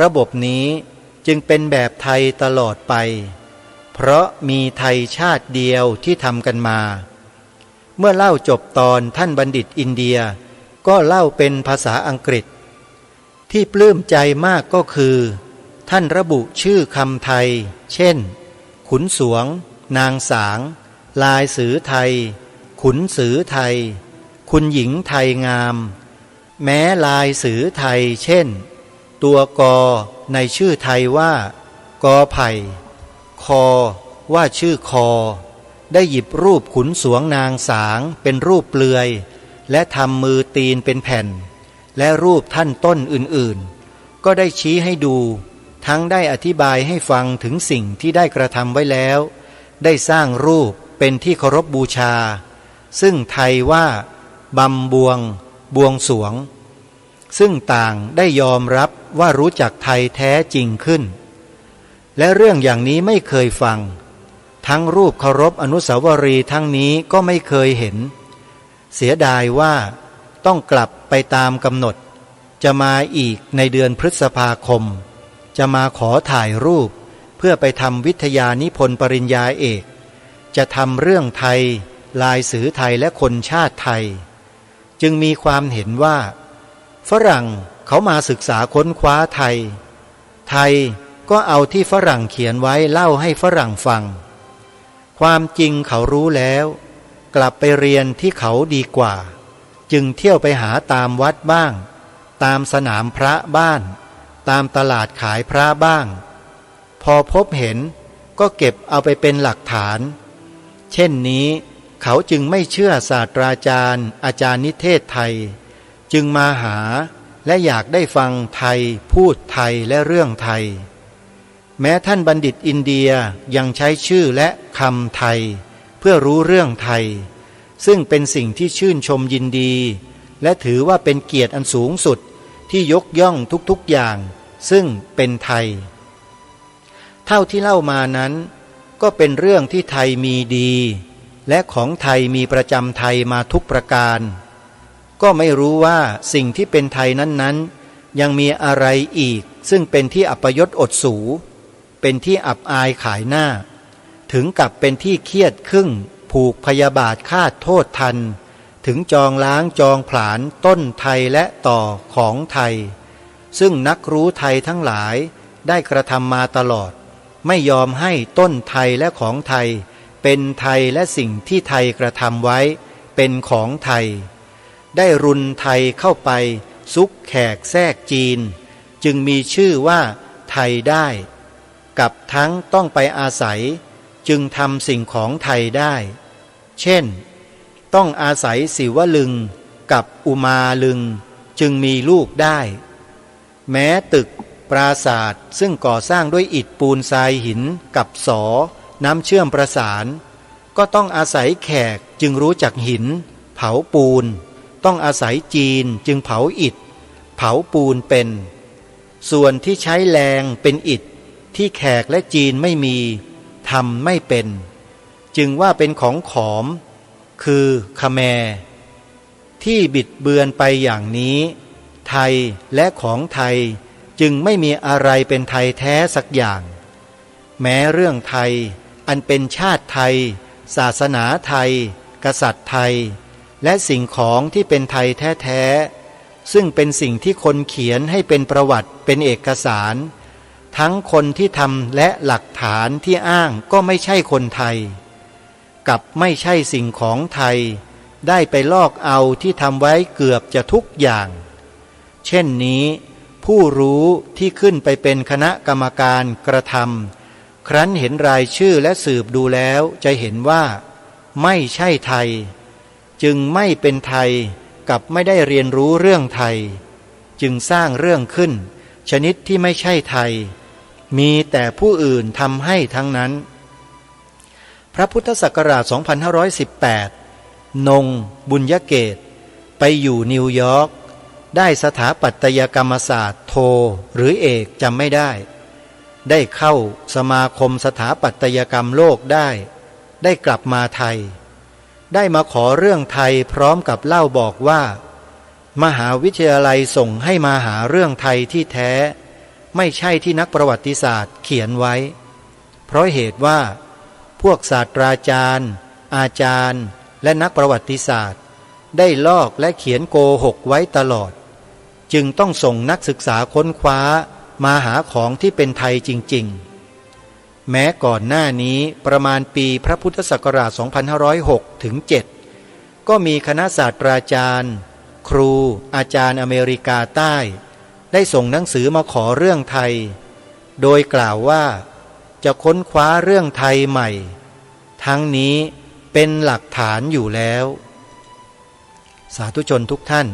ระบบนี้จึงเป็นแบบไทยตลอดไปเพราะมีไทยชาติเดียวที่ทำกันมาเมื่อเล่าจบตอนท่านบัณฑิตอินเดียก็เล่าเป็นภาษาอังกฤษที่ปลื้มใจมากก็คือท่านระบุชื่อคำไทยเช่นขุนสวงนางสางลายสือไทยขุนสือไทยคุณหญิงไทยงามแม้ลายสือไทยเช่นตัวกอในชื่อไทยว่ากอไผ่คอว่าชื่อคอได้หยิบรูปขุนสวงนางสางเป็นรูปเปลือยและทำมือตีนเป็นแผ่นและรูปท่านต้นอื่นๆก็ได้ชี้ให้ดูทั้งได้อธิบายให้ฟังถึงสิ่งที่ได้กระทำไว้แล้วได้สร้างรูปเป็นที่เคารพบูชาซึ่งไทยว่าบำบวงบวงสรวงซึ่งต่างได้ยอมรับว่ารู้จักไทยแท้จริงขึ้นและเรื่องอย่างนี้ไม่เคยฟังทั้งรูปเคารพอนุสาวรีย์ทั้งนี้ก็ไม่เคยเห็นเสียดายว่าต้องกลับไปตามกำหนดจะมาอีกในเดือนพฤษภาคมจะมาขอถ่ายรูปเพื่อไปทำวิทยานิพนธ์ปริญญาเอกจะทำเรื่องไทยลายสือไทยและคนชาติไทยจึงมีความเห็นว่าฝรั่งเขามาศึกษาค้นคว้าไทยไทยก็เอาที่ฝรั่งเขียนไว้เล่าให้ฝรั่งฟังความจริงเขารู้แล้วกลับไปเรียนที่เขาดีกว่าจึงเที่ยวไปหาตามวัดบ้างตามสนามพระบ้านตามตลาดขายพระบ้างพอพบเห็นก็เก็บเอาไปเป็นหลักฐานเช่นนี้เขาจึงไม่เชื่อศาสตราจารย์อาจารย์นิเทศไทยจึงมาหาและอยากได้ฟังไทยพูดไทยและเรื่องไทยแม้ท่านบัณฑิตอินเดียยังใช้ชื่อและคำไทยเพื่อรู้เรื่องไทยซึ่งเป็นสิ่งที่ชื่นชมยินดีและถือว่าเป็นเกียรติอันสูงสุดที่ยกย่องทุกๆอย่างซึ่งเป็นไทยเท่าที่เล่ามานั้นก็เป็นเรื่องที่ไทยมีดีและของไทยมีประจำไทยมาทุกประการก็ไม่รู้ว่าสิ่งที่เป็นไทยนั้นๆยังมีอะไรอีกซึ่งเป็นที่อัปยศอดสูเป็นที่อับอายขายหน้าถึงกับเป็นที่เครียดครึ่งผูกพยาบาทคาดโทษทันถึงจองล้างจองผลาญต้นไทยและต่อของไทยซึ่งนักรู้ไทยทั้งหลายได้กระทำมาตลอดไม่ยอมให้ต้นไทยและของไทยเป็นไทยและสิ่งที่ไทยกระทำไว้เป็นของไทยได้รุนไทยเข้าไปซุกแขกแทรกจีนจึงมีชื่อว่าไทยได้กับทั้งต้องไปอาศัยจึงทำสิ่งของไทยได้เช่นต้องอาศัยศิวลึงกับอุมาลึงจึงมีลูกได้แม้ตึกปราสาทซึ่งก่อสร้างด้วยอิฐปูนทรายหินกับสอน้ำเชื่อมประสานก็ต้องอาศัยแขกจึงรู้จักหินเผาปูน ต้องอาศัยจีนจึงเผาอิฐเผาปูนเป็นส่วนที่ใช้แรงเป็นอิฐที่แขกและจีนไม่มีทำไม่เป็นจึงว่าเป็นของขอมคือคแมร์ที่บิดเบือนไปอย่างนี้ไทยและของไทยจึงไม่มีอะไรเป็นไทยแท้สักอย่างแม้เรื่องไทยอันเป็นชาติไทยศาสนาไทยกษัตริย์ไทยและสิ่งของที่เป็นไทยแท้ๆซึ่งเป็นสิ่งที่คนเขียนให้เป็นประวัติเป็นเอกสารทั้งคนที่ทำและหลักฐานที่อ้างก็ไม่ใช่คนไทยกับไม่ใช่สิ่งของไทยได้ไปลอกเอาที่ทำไว้เกือบจะทุกอย่างเช่นนี้ผู้รู้ที่ขึ้นไปเป็นคณะกรรมการกระทำครั้นเห็นรายชื่อและสืบดูแล้วจะเห็นว่าไม่ใช่ไทยจึงไม่เป็นไทยกับไม่ได้เรียนรู้เรื่องไทยจึงสร้างเรื่องขึ้นชนิดที่ไม่ใช่ไทยมีแต่ผู้อื่นทำให้ทั้งนั้นพระพุทธศักราช 2518 นงบุญยเกตไปอยู่นิวยอร์กได้สถาปัตยกรรมศาสตร์โทหรือเอกจำไม่ได้เข้าสมาคมสถาปัตยกรรมโลกได้กลับมาไทยได้มาขอเรื่องไทยพร้อมกับเล่าบอกว่ามหาวิทยาลัยส่งให้มาหาเรื่องไทยที่แท้ไม่ใช่ที่นักประวัติศาสตร์เขียนไว้เพราะเหตุว่าพวกศาสตราจารย์อาจารย์และนักประวัติศาสตร์ได้ลอกและเขียนโกหกไว้ตลอดจึงต้องส่งนักศึกษาค้นคว้ามาหาของที่เป็นไทยจริงๆแม้ก่อนหน้านี้ประมาณปีพระพุทธศักราช 2506 ถึง 7ก็มีคณะศาสตราจารย์ครูอาจารย์อเมริกาใต้ได้ส่งหนังสือมาขอเรื่องไทยโดยกล่าวว่าจะค้นคว้าเรื่องไทยใหม่ทั้งนี้เป็นหลักฐานอยู่แล้วสาธุชนทุกท่าน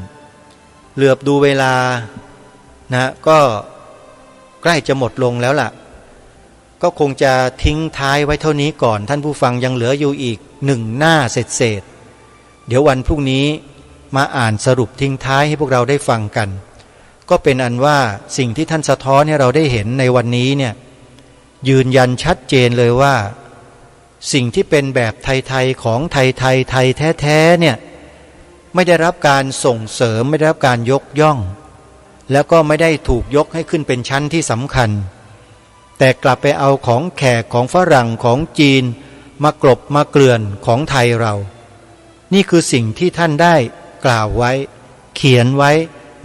เหลือบดูเวลานะก็ใกล้จะหมดลงแล้วล่ะก็คงจะทิ้งท้ายไว้เท่านี้ก่อนท่านผู้ฟังยังเหลืออยู่อีก1 หน้าเศษเดี๋ยววันพรุ่งนี้มาอ่านสรุปทิ้งท้ายให้พวกเราได้ฟังกันก็เป็นอันว่าสิ่งที่ท่านสะท้อนให้เราได้เห็นในวันนี้เนี่ยยืนยันชัดเจนเลยว่าสิ่งที่เป็นแบบไทยๆของไทยแท้ๆเนี่ยไม่ได้รับการส่งเสริมไม่ได้รับการยกย่องแล้วก็ไม่ได้ถูกยกให้ขึ้นเป็นชั้นที่สำคัญแต่กลับไปเอาของแขกของฝรั่งของจีนมากลบมาเกลื่อนของไทยเรานี่คือสิ่งที่ท่านได้กล่าวไว้เขียนไว้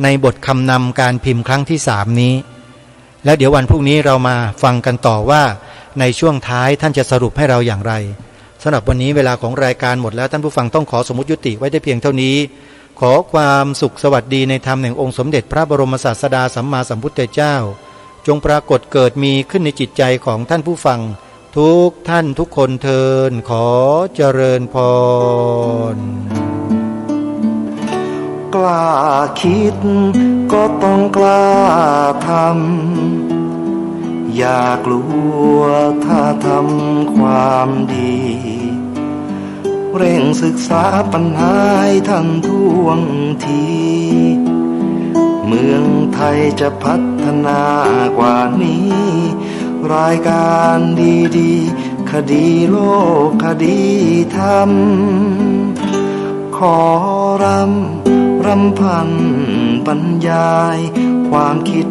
ในบทคำนำการพิมพ์ครั้งที่3นี้แล้วเดี๋ยววันพรุ่งนี้เรามาฟังกันต่อว่าในช่วงท้ายท่านจะสรุปให้เราอย่างไรสำหรับวันนี้เวลาของรายการหมดแล้วท่านผู้ฟังต้องขอสมมุติยุติไว้ได้เพียงเท่านี้ขอความสุขสวัสดีในธรรมแห่งองค์สมเด็จพระบรมศาสดาสัมมาสัมพุทธเจ้าจงปรากฏเกิดมีขึ้นในจิตใจของท่านผู้ฟังทุกท่านทุกคนเทินขอเจริญพรกล้าคิดก็ต้องกล้าทำอย่ากลัวถ้าทำความดีเร่งศึกษาปัญหาให้ทันท่วงทีเมืองไทยจะพัฒนากว่านี้รายการดีๆคดีโลกคดีธรรมขอรำพันบรรยายความคิด